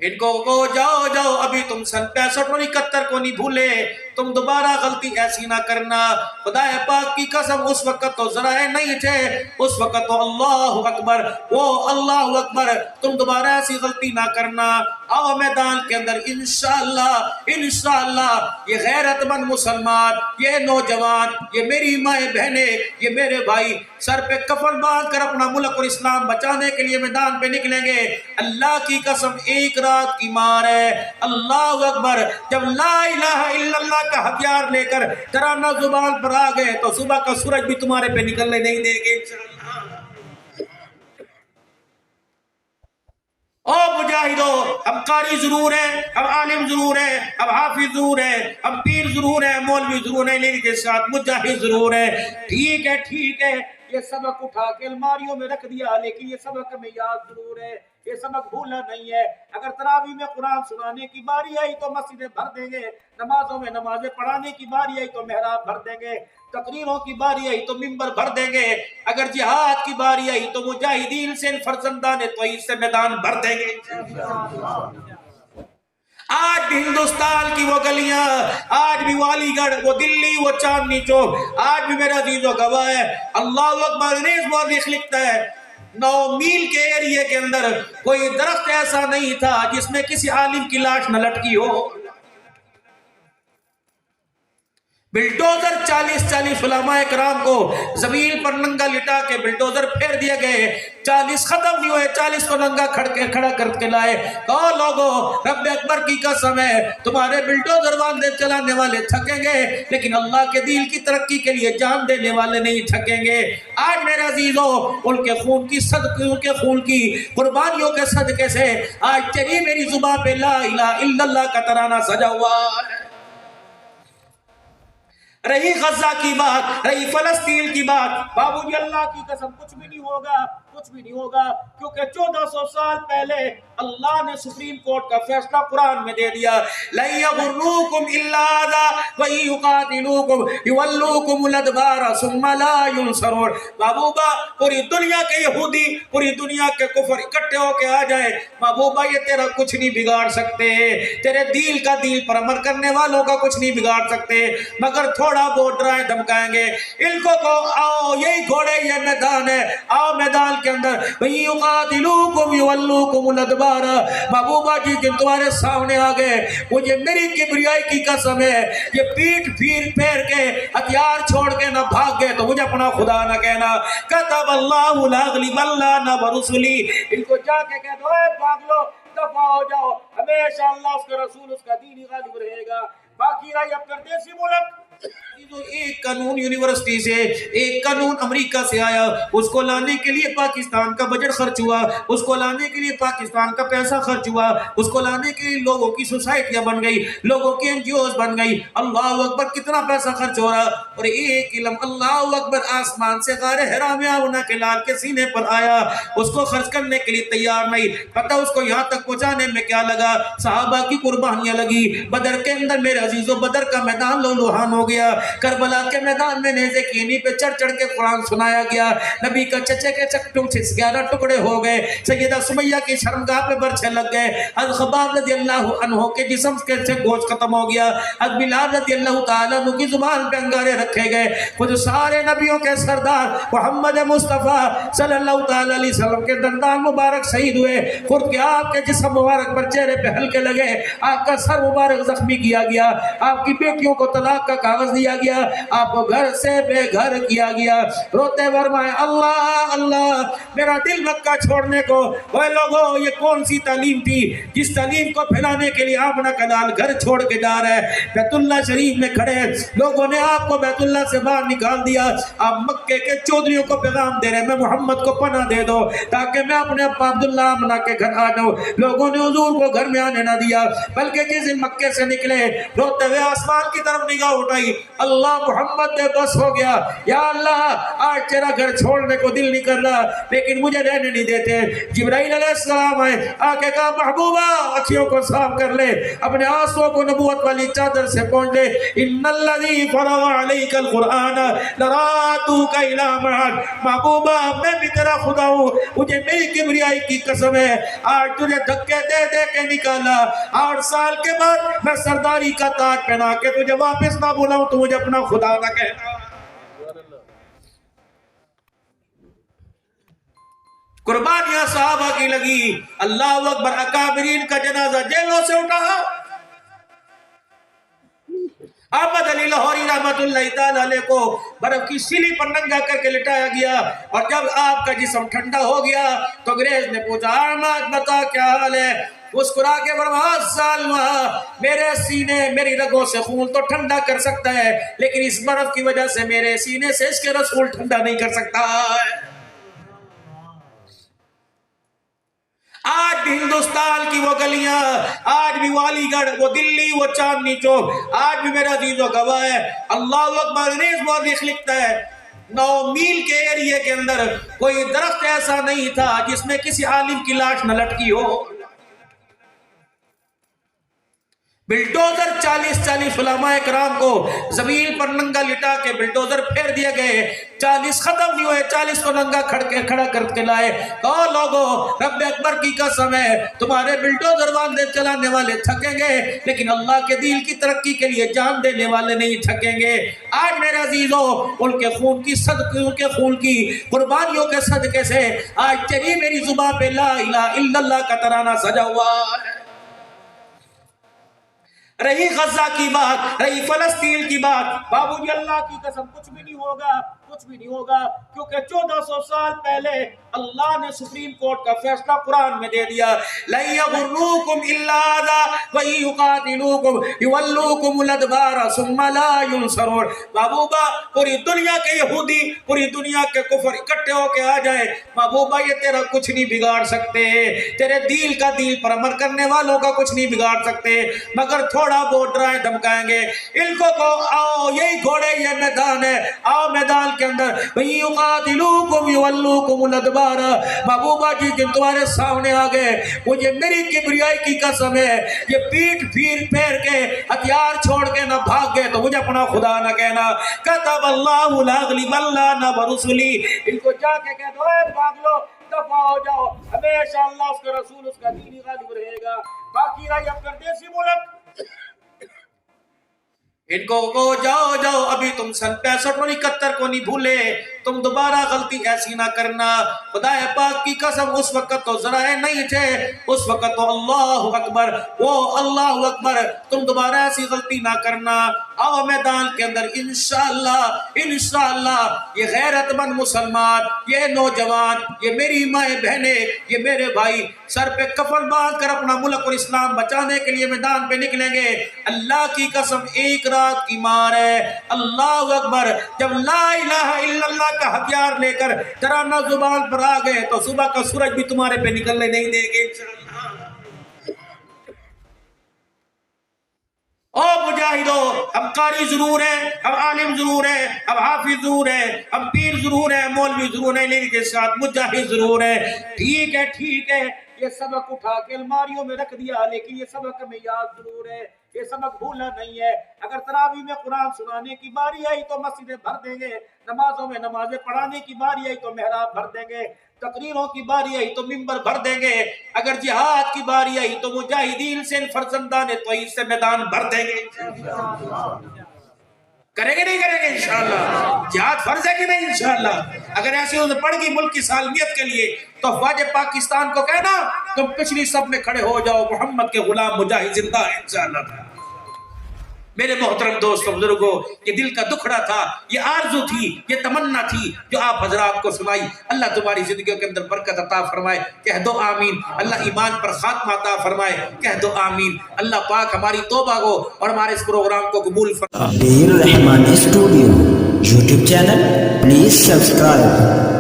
ان کو کہو جاؤ جاؤ، ابھی تم سن 65 اور 71 کو نہیں بھولے، تم دوبارہ غلطی ایسی نہ کرنا۔ خدا پاک کی قسم اس وقت تو ذرائع نہیں تھے، اس وقت تو اللہ اکبر، وہ اللہ اکبر، تم دوبارہ ایسی غلطی نہ کرنا۔ آؤ میدان کے اندر انشاءاللہ یہ غیرت مند مسلمان، یہ نوجوان، یہ میری مائیں بہنیں، یہ میرے بھائی سر پہ کفن باندھ کر اپنا ملک اور اسلام بچانے کے لیے میدان پہ نکلیں گے۔ اللہ کی قسم ایک رات کی مار ہے، اللہ اکبر، جب لا الہ الا اللہ کا ہتھیار لے کر ترانہ زبان پر آ گئے تو صبح کا سورج بھی تمہارے پہ نکلنے نہیں دیں گے انشاءاللہ۔ او مجاہدو، ہم قاری ضرور ہیں، ہم عالم ضرور ہیں، ہم حافظ ضرور ہیں، ہم پیر ضرور ہیں، مولوی ضرور ہیں، لیکن کے ساتھ مجاہد ضرور ہیں۔ ٹھیک ہے، یہ سبق اٹھا کے الماریوں میں رکھ دیا، لیکن یہ سبق ہمیں یاد ضرور ہے، یہ سبق بھولا نہیں ہے۔ اگر تراویح میں قرآن سنانے کی باری آئی تو مسجدیں بھر دیں گے، نمازوں میں نمازیں پڑھانے کی باری آئی تو محراب بھر دیں گے، تقریروں کی باری آئی تو منبر بھر دیں گے، اگر جہاد کی باری آئی تو مجاہدین سے فرزندان توحید سے میدان بھر دیں گے۔ آج بھی ہندوستان کی وہ گلیاں، آج بھی والی گڑھ، وہ دلی، وہ چاندنی چوک، آج بھی میرا عزیزو گواہ ہے۔ اللہ اکبر، انیس مورخ لکھتا ہے 9 میل کے ایریے کے اندر کوئی درخت ایسا نہیں تھا جس میں کسی عالم کی لاش نہ لٹکی ہو۔ بلڈوزر 40 علماء کرام کو زمین پر ننگا لٹا کے بلڈوزر پھیر دیے گئے، 40 ختم نہیں ہوئے، 40 کو ننگا کھڑا کر کے لائے۔ کہو لوگو، رب اکبر کی قسم ہے، تمہارے بلڈوزر والے چلانے والے تھکیں گے، لیکن اللہ کے دین کی ترقی کے لیے جان دینے والے نہیں تھکیں گے۔ آج میرے عزیزو، ان کے خون کی قربانیوں کے صدقے سے آج تیری میری زبان پہ لا الہ الا اللہ کا ترانہ سجا ہوا ہے۔ رہی غزہ کی بات، رہی فلسطین کی بات، بابو جی اللہ کی قسم کچھ بھی نہیں ہوگا، کیونکہ 1400 سال پہلے اللہ نے سپریم کورٹ کا فیصلہ قرآن میں دے دیا، لَن يَضُرُّوكُمْ إِلَّا أَذًى وَإِن يُقَاتِلُوكُمْ يُوَلُّوكُمُ الْأَدْبَارَ ثُمَّ لَا يُنصَرُونَ۔ محبوبہ، پوری دنیا کے یہودی، پوری دنیا کے کفر اکٹھے ہو کے آ جائیں، محبوبہ یہ تیرا کچھ نہیں بگاڑ سکتے، تیرے دین کا دین پر عمل کرنے والوں کا کچھ نہیں بگاڑ سکتے، مگر تھوڑا بہت ڈرائیں دھمکائیں گے۔ ان کو آؤ، یہی گھوڑے، یہ میدان ہے، آؤ میدان کے اندر، وَإِن يُقَاتِلُوكُمْ يُوَلُّوكُمُ الْأَدْبَارَ۔ محبوبہ جی جن تمہارے سامنے آ گئے، مجھے میری کبریائی کی قسم ہے، یہ پیٹ پھیر کے ہتھیار چھوڑ کے نہ بھاگ گئے تو مجھے اپنا خدا نہ کہنا، كَتَبَ اللَّهُ لَأَغْلِبَنَّ بِرُسُلِي۔ ان کو جا کے کہہ دو، اے بھاگ لو، دفع ہو جاؤ، ہمیشہ اللہ، اس کا رسول، اس کا دین ہی غالب رہے گا۔ باقی رہی اب پردیسی ملک، ایک قانون یونیورسٹی سے، ایک قانون امریکہ سے آیا، اس کو لانے کے لیے پاکستان کا بجٹ خرچ ہوا، اس کو لانے کے لیے پاکستان کا پیسہ خرچ ہوا، اس کو لانے کے لیے لوگوں کی سوسائٹیاں بن گئی، لوگوں کی NGOs بن گئی۔ اللہ اکبر، کتنا پیسہ خرچ ہو رہا، اور ایک علم اللہ اکبر آسمان سے غار حرا میں آونا کے لال کے سینے پر آیا، اس کو خرچ کرنے کے لیے تیار نہیں۔ پتہ اس کو یہاں تک پہنچانے میں کیا لگا؟ صحابہ کی قربانیاں لگی۔ بدر کے اندر میرے عزیزو، بدر کا میدان لہولہان ہو گیا، کربلا کے میدان میں نیزے کینی پہ چڑھ کے قرآن سنایا گیا، نبی کا چچے کے 11 ٹکڑے ہو گئے، سیدہ سمیہ کی شرمگاہ پہ برچھے لگ گئے، حضرت خباب رضی اللہ عنہ کے جسم کے سے گوشت ختم ہو گیا، حضرت بلال رضی اللہ تعالیٰ عنہ کی زبان پہ انگارے رکھے گئے، خود سارے نبیوں کے سردار محمد مصطفیٰ صلی اللہ تعالیٰ علیہ وسلم کے دندان مبارک شہید ہوئے، خود کے آپ کے جسم مبارک پر چہرے پہ ہلکے لگے، آپ کا سر مبارک زخمی کیا گیا، آپ کی بیٹیوں کو طلاق کا کاغذ دیا گیا، آپ کو گھر سے بے گھر کیا گیا، روتے فرمائے اللہ اللہ، میرا دل مکہ چھوڑنے کو۔ اوے لوگوں، یہ کون سی تعلیم تھی جس تعلیم کو پھیلانے کے لیے آپ کلال گھر چھوڑ کے جا رہے ہیں؟ بیت اللہ شریف میں کھڑے لوگوں نے آپ کو بیت اللہ سے باہر نکال دیا، آپ مکے کے چودھریوں کو پیغام دے رہے، میں محمد کو پناہ دے دو تاکہ میں اپنے ابا عبداللہ آمنہ کے گھر آ جاؤں۔ لوگوں نے حضور کو گھر میں آنے نہ دیا، بلکہ جس دن مکے سے نکلے روتے ہوئے آسمان کی طرف نگاہ اٹھائی، گئی. اللہ محمد نے بس ہو گیا. یا اللہ آج تیرا گھر چھوڑنے کو دل نہیں کر رہا لیکن مجھے رہنے نہیں دیتے. جبرائیل علیہ السلام آئے, آ کے کہا محبوبہ اکھیوں کو صاف کر لے, اپنے آنسوؤں کو نبوت والی چادر سے پونچھ لے. ان الذی فرض علیک القرآن لرادوک الی معاد. محبوبہ میں بھی تیرا خدا ہوں, مجھے میری کبریائی کی قسم ہے, آج تجھے دھکے دے دے کے نکالا, 8 سال کے بعد میں سرداری کا تاج پہنا کے تجھے واپس نہ بلاؤں تو مجھے اپنا خدا نہ کہنا. قربانیاں صحابہ کی لگی. اللہ اکبر. اکابرین کا جنازہ جیلوں سے اٹھا. احمد علی لاہوری رحمت اللہ تعالی علیہ کو برف کی سیلی پر ننگا کر کے لٹایا گیا, اور جب آپ کا جسم ٹھنڈا ہو گیا تو انگریز نے پوچھا احمد بتا کیا حال ہے. مسکرا کے فرمایا سالمہ, میرے سینے میری رگوں سے خون تو ٹھنڈا کر سکتا ہے لیکن اس برف کی وجہ سے میرے سینے سے اس کے رسول ٹھنڈا نہیں کر سکتا. آج بھی ہندوستان کی وہ گلیاں, آج بھی والی گڑھ, وہ دلی, وہ چاندنی چوک, آج بھی میرا عزیز و گواہ ہے. اللہ اکبر. انیس مورخ لکھتا ہے 9 میل کے ایریے کے اندر کوئی درخت ایسا نہیں تھا جس میں کسی عالم کی لاش نہ لٹکی ہو. بلڈوزر 40 علماء کرام کو زمین پر ننگا لٹا کے بلڈوزر پھیر دیے گئے. 40 ختم نہیں ہوئے, 40 کو ننگا کھڑا کر کے لائے. کہو لوگو رب اکبر کی قسم ہے تمہارے بلڈوزر باندھے چلانے والے تھکیں گے لیکن اللہ کے دین کی ترقی کے لیے جان دینے والے نہیں تھکیں گے. آج میرے عزیزو ان کے خون کی صدقے, ان کے خون کی قربانیوں کے صدقے سے آج تیری میری زبان پہ لا الہ الا اللہ کا ترانہ سجا ہوا ہے. رہی غزہ کی بات, رہی فلسطین کی بات, بابو جی اللہ کی قسم کچھ بھی نہیں ہوگا, کچھ بھی نہیں ہوگا, کیونکہ 1400 سال پہلے اللہ نے سپریم کورٹ کا فیصلہ قرآن میں دے دیا. لَن يَضُرُّوكُمْ إِلَّا أَذًى وَإِن يُقَاتِلُوكُمْ يُوَلُّوكُمُ الْأَدْبَارَ ثُمَّ لَا يُنصَرُونَ. محبوبہ پوری دنیا کے یہودی, پوری دنیا کے کفر اکٹھے ہو کے آ جائے, محبوبہ یہ تیرا کچھ نہیں بگاڑ سکتے, تیرے دین کا دین پر عمل کرنے والوں کا کچھ نہیں بگاڑ سکتے, مگر تھوڑا بہت ڈرائیں دھمکائیں گے. ان کو آؤ یہی گھوڑے, یہ میدان ہے, آؤ میدان کے اندر. وَيُقَاتِلُوكُمْ يُوَلُّوكُمُ الْأَدْبَارَ. محبوبہ جی جن تمہارے سامنے آ گئے, مجھے میری کبریائی کی قسم ہے یہ پیٹ پھیر کے ہتھیار چھوڑ کے نہ بھاگ گئے تو مجھے اپنا خدا نہ کہنا. كَتَبَ اللَّهُ لَأَغْلِبَنَّ بِرُسُلِي. ان کو جا کے کہہ دو اے بھاگ لو, دفع ہو جاؤ, ہمیشہ اللہ اس کا رسول اس کا دین ہی غالب رہے گا. باقی رہی اب پردیسی ملک, ان کو کہو جاؤ جاؤ, ابھی تم سن 65 اور 71 کو نہیں بھولے, تم دوبارہ غلطی ایسی نہ کرنا. خدا پاک کی قسم اس وقت تو ذرائع نہیں تھے, اس وقت تو اللہ اکبر, وہ اللہ اکبر, تم دوبارہ ایسی غلطی نہ کرنا. آؤ میدان کے اندر انشاءاللہ, انشاءاللہ یہ غیرت مند مسلمان, یہ نوجوان, یہ میری مائیں بہنیں, یہ میرے بھائی سر پہ کفن باندھ کر اپنا ملک اور اسلام بچانے کے لیے میدان پہ نکلیں گے. اللہ کی قسم ایک رات کی مار ہے. اللہ اکبر. جب لا الہ الا اللہ کا ہتھیار لے کر ترانہ زبان پر آ گئے تو صبح کا سورج بھی تمہارے پہ نکلنے نہیں دیں گے انشاءاللہ. او مجاہدو, ہم قاری ضرور ہیں, ہم عالم ضرور ہیں, ہم حافظ ضرور ہیں, ہم پیر ضرور ہیں, مولوی ضرور ہیں, لیکن کے ساتھ مجاہد ضرور ہیں. ٹھیک ہے, ٹھیک ہے, یہ سبق اٹھا کے الماریوں میں رکھ دیا لیکن یہ سبق ہمیں یاد ضرور ہے, یہ سبق بھولا نہیں ہے. اگر تراویح میں قرآن سنانے کی باری آئی تو مسجدیں بھر دیں گے, نمازوں میں نمازیں پڑھانے کی باری آئی تو محراب بھر دیں گے, تقریروں کی باری آئی تو منبر بھر دیں گے, اگر جہاد کی باری آئی تو مجاہدین سے فرزندان توحید سے میدان بھر دیں گے. کریں گے نہیں کریں گے انشاءاللہ؟ جہاد فرض ہے کہ نہیں انشاءاللہ؟ اگر ایسی انہوں نے پڑھ گئی ملک کی سالمیت کے لیے تو افواج پاکستان کو کہنا تم پچھلی صف میں کھڑے ہو جاؤ, محمد کے غلام مجاہد زندہ ہے انشاءاللہ. میرے محترم دوستوں بزرگوں, یہ دل کا دکھڑا تھا, یہ آرزو تھی, یہ تمنا تھی جو آپ حضرات کو سنائی. اللہ تمہاری زندگیوں کے اندر برکت عطا فرمائے, کہہ دو آمین. اللہ ایمان پر خاتمہ عطا فرمائے, کہہ دو آمین. اللہ پاک ہماری توبہ کو اور ہمارے اس پروگرام کو قبول فرمائے. Abdul Rahman studio YouTube channel, please subscribe.